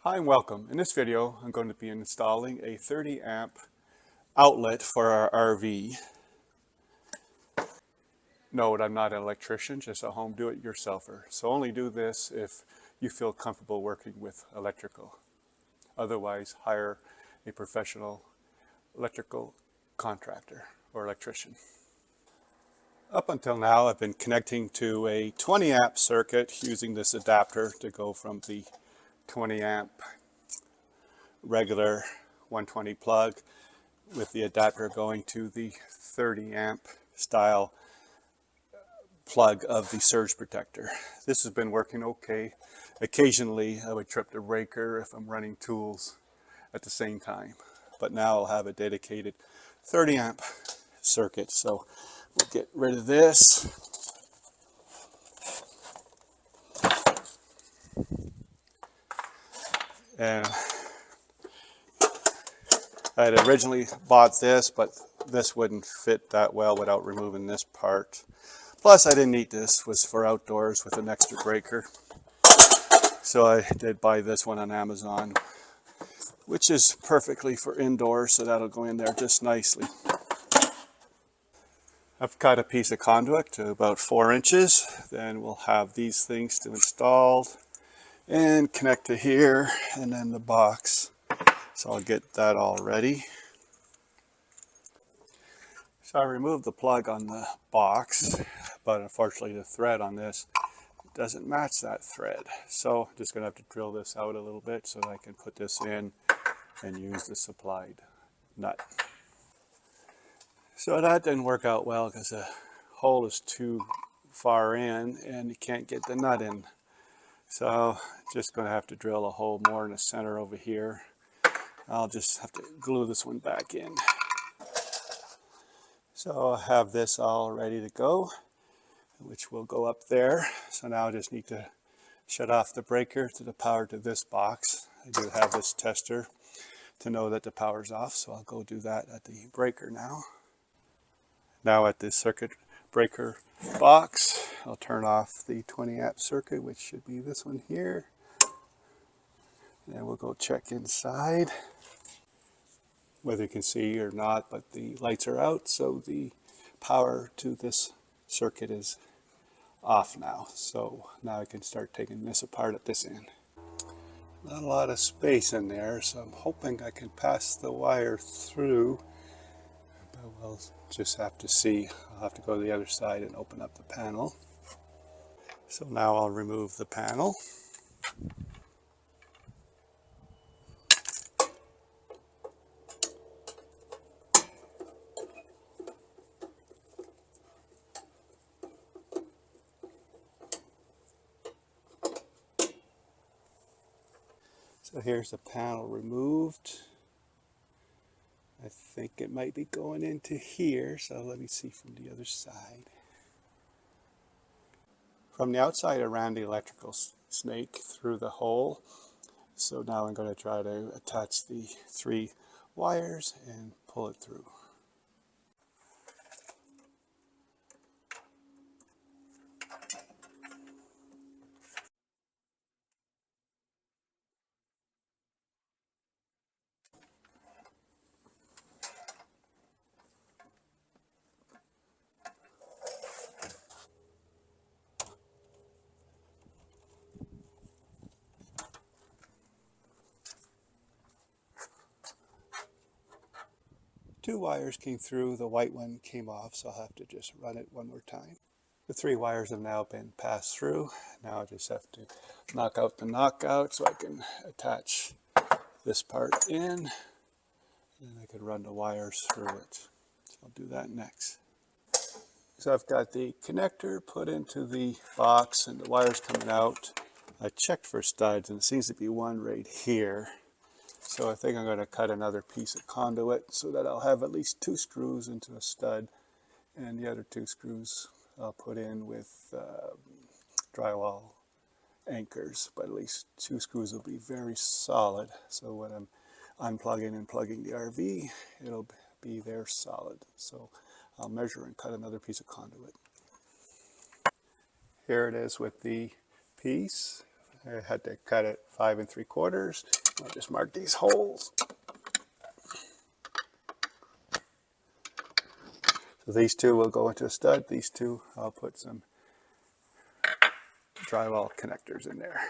Hi and welcome. In this video, I'm going to be installing a 30 amp outlet for our RV. Note, I'm not an electrician, just a home do-it-yourselfer. So only do this if you feel comfortable working with electrical. Otherwise, hire a professional electrical contractor or electrician. Up until now, I've been connecting to a 20 amp circuit using this adapter to go from the 20 amp regular 120 plug with the adapter going to the 30 amp style plug of the surge protector. This has been working okay. Occasionally I would trip the breaker if I'm running tools at the same time, but now I'll have a dedicated 30 amp circuit. So we'll get rid of this. And I had originally bought this, but this wouldn't fit that well without removing this part. Plus, I didn't need this. It was for outdoors with an extra breaker. So I did buy this one on Amazon, which is perfectly for indoors, so that'll go in there just nicely. I've cut a piece of conduit to about 4 inches. Then we'll have these things to install and connect to here, and then the box. So I'll get that all ready. So I removed the plug on the box, but unfortunately the thread on this doesn't match that thread. So I'm just going to have to drill this out a little bit so that I can put this in and use the supplied nut. So that didn't work out well because the hole is too far in and you can't get the nut in. So just going to have to drill a hole more in the center over here. I'll just have to glue this one back in. So I have this all ready to go, which will go up there. So now I just need to shut off the breaker to the power to this box. I do have this tester to know that the power's off, so I'll go do that at the breaker now. Now at the circuit breaker box, I'll turn off the 20 amp circuit, which should be this one here. And we'll go check inside. Whether you can see or not, but the lights are out, so the power to this circuit is off now. So now I can start taking this apart at this end. Not a lot of space in there, so I'm hoping I can pass the wire through, but we'll just have to see. I'll have to go to the other side and open up the panel. So now I'll remove the panel. So here's the panel removed. I think it might be going into here, so let me see from the other side. From the outside I ran the electrical snake through the hole. So now I'm going to try to attach the 3 wires and pull it through. Two wires came through, the white one came off, so I'll have to just run it one more time. The 3 wires have now been passed through. Now I just have to knock out the knockout so I can attach this part in, and then I can run the wires through it. So I'll do that next. So I've got the connector put into the box and the wires coming out. I checked for studs and it seems to be one right here. So I think I'm going to cut another piece of conduit so that I'll have at least 2 screws into a stud, and the other 2 screws I'll put in with drywall anchors, but at least 2 screws will be very solid. So when I'm unplugging and plugging the RV, it'll be there solid. So I'll measure and cut another piece of conduit. Here it is with the piece. I had to cut it 5 3/4. I'll just mark these holes. So these two will go into a stud. These two, I'll put some drywall connectors in there.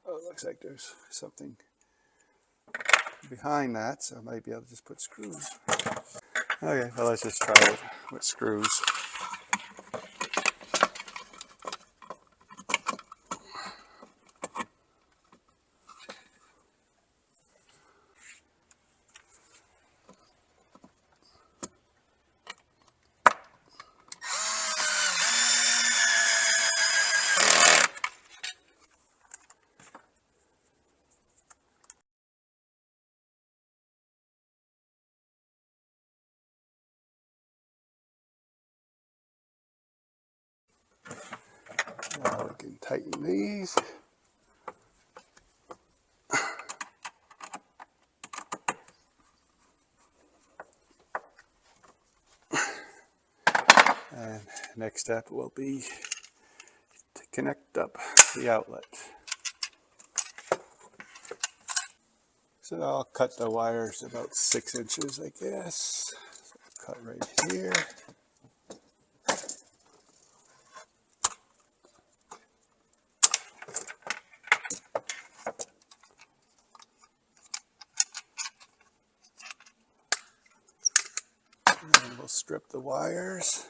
Oh, it looks like there's something behind that, so I might be able to just put screws. Okay, well, let's just try it with screws. Now we can tighten these. And next step will be to connect up the outlet. So I'll cut the wires about 6 inches, I guess. So cut right here. And we'll strip the wires.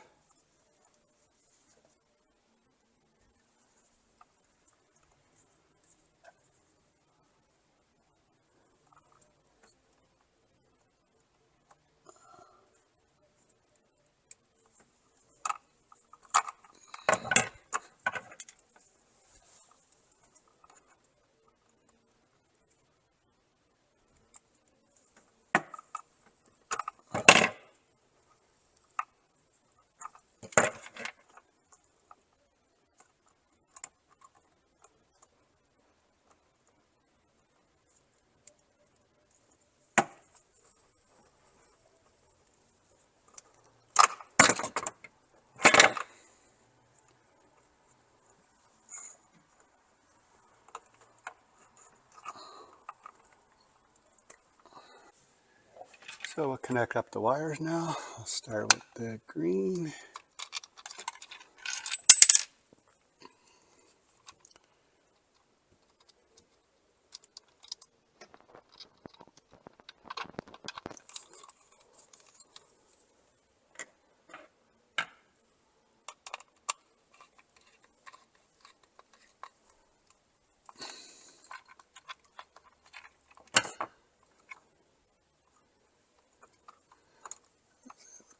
So we'll connect up the wires now. I'll start with the green.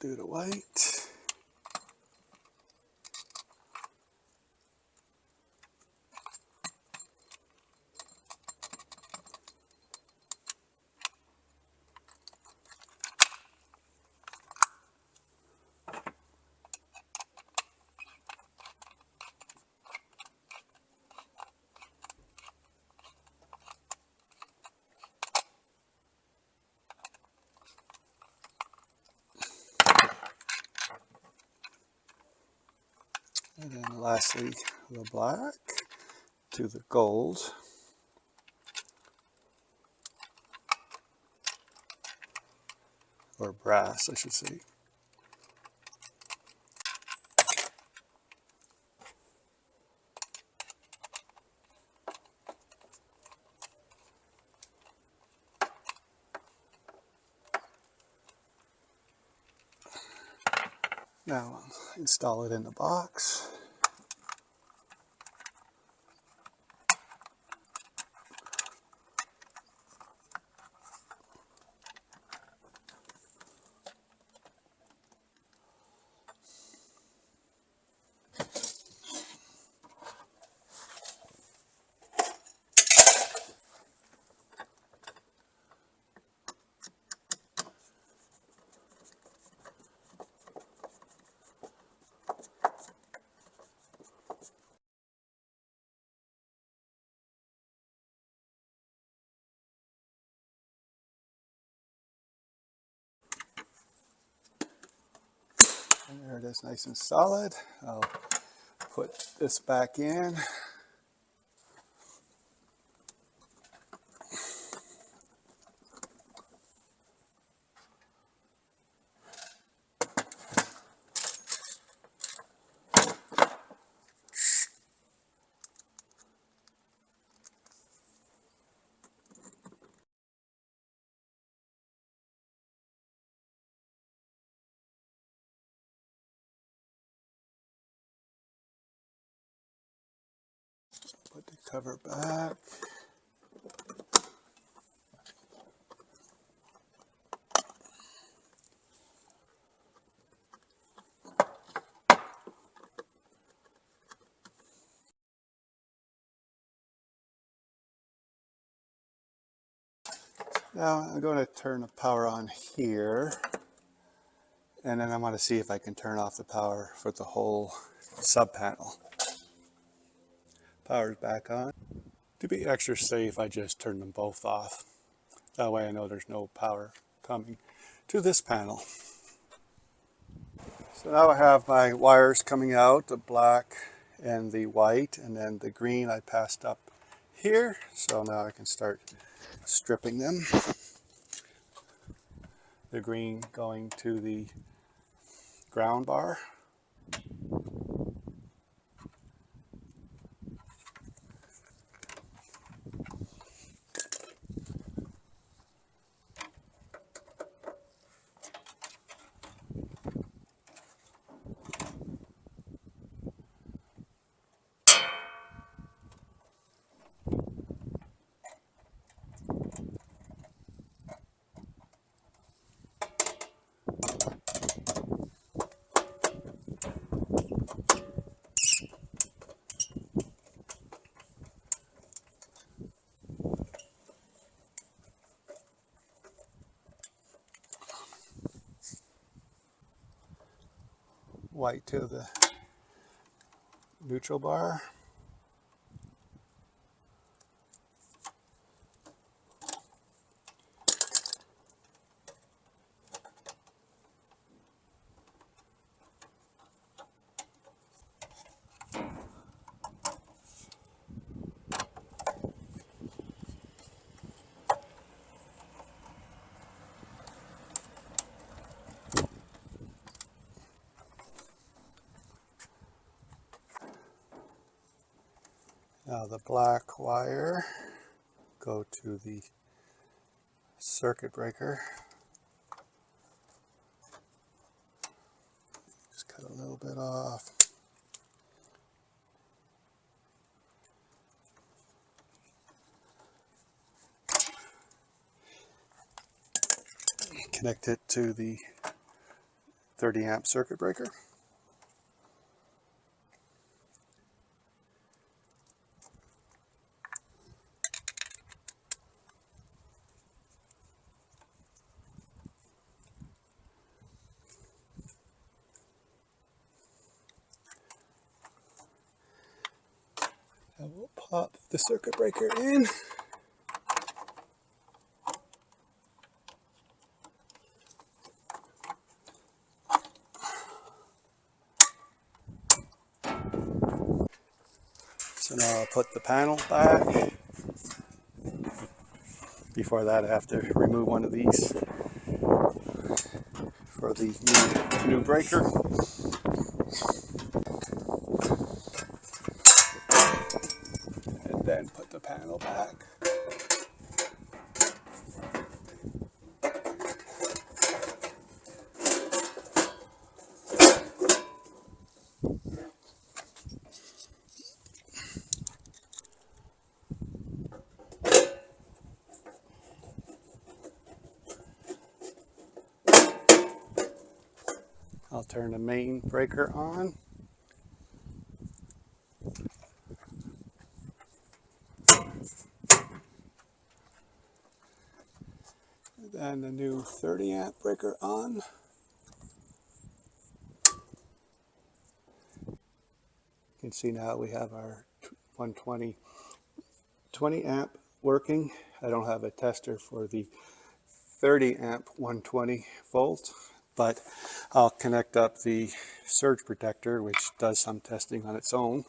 Do the white. And then lastly, the black to the gold. Or brass, I should say. Now I'll install it in the box. There it is, nice and solid. I'll put this back in. Put the cover back. Now I'm going to turn the power on here, and then I'm going to see if I can turn off the power for the whole sub panel. Power's back on. To be extra safe, I just turn them both off. That way I know there's no power coming to this panel. So now I have my wires coming out, the black and the white, and then the green I passed up here. So now I can start stripping them. The green going to the ground bar. White to the neutral bar. Now the black wire go to the circuit breaker. Just cut a little bit off. Connect it to the 30 amp circuit breaker. And we'll pop the circuit breaker in. So now I'll put the panel back. Before that I have to remove one of these for the new breaker. And then put the panel back. I'll turn the main breaker on. Then the new 30 amp breaker on. You can see now we have our 120 20 amp working. I don't have a tester for the 30 amp 120 volt. but I'll connect up the surge protector, which does some testing on its own.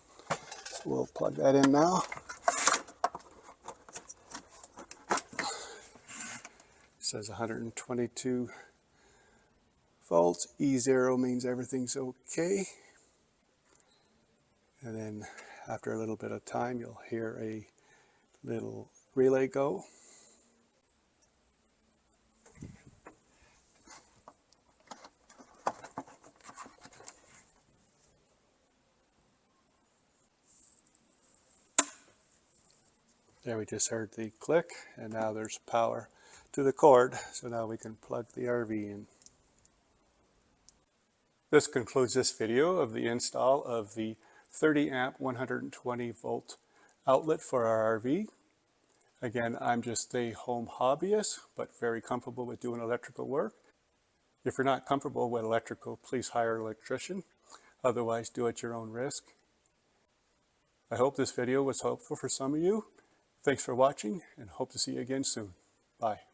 So we'll plug that in now. It says 122 volts. E0 means everything's okay. And then after a little bit of time, you'll hear a little relay go. There we just heard the click, and now there's power to the cord, so now we can plug the RV in. This concludes this video of the install of the 30 amp 120 volt outlet for our RV. Again, I'm just a home hobbyist, but very comfortable with doing electrical work. If you're not comfortable with electrical, please hire an electrician. Otherwise, do at your own risk. I hope this video was helpful for some of you. Thanks for watching, and hope to see you again soon. Bye.